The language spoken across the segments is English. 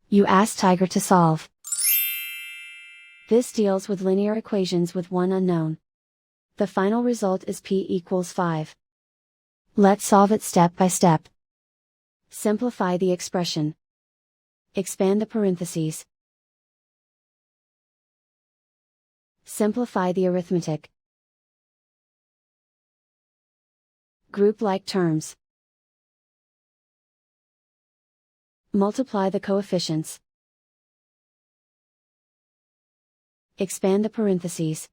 You ask Tiger to solve. This deals with linear equations with one unknown. The final result is p equals 5. Let's solve it step by step. Simplify the expression. Expand the parentheses. Simplify the arithmetic. Group like terms. Multiply the coefficients. Expand the parentheses.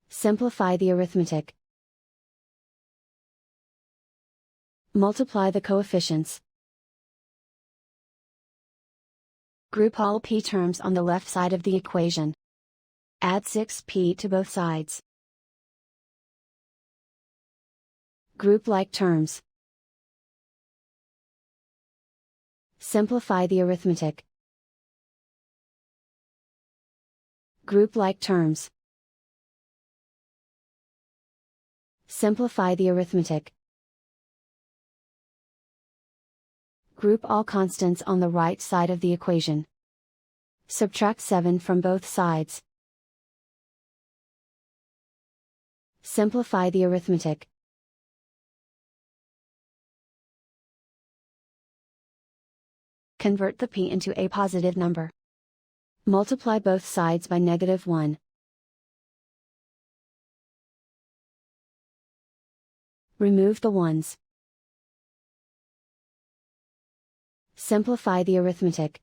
Simplify the arithmetic. Multiply the coefficients. Group all p terms on the left side of the equation. Add 6p to both sides. Group like terms. Simplify the arithmetic. Group like terms. Simplify the arithmetic. Group all constants on the right side of the equation. Subtract 7 from both sides. Simplify the arithmetic. Convert the p into a positive number. Multiply both sides by -1. Remove the ones. Simplify the arithmetic.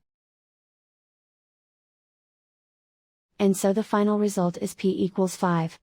And so the final result is p equals 5.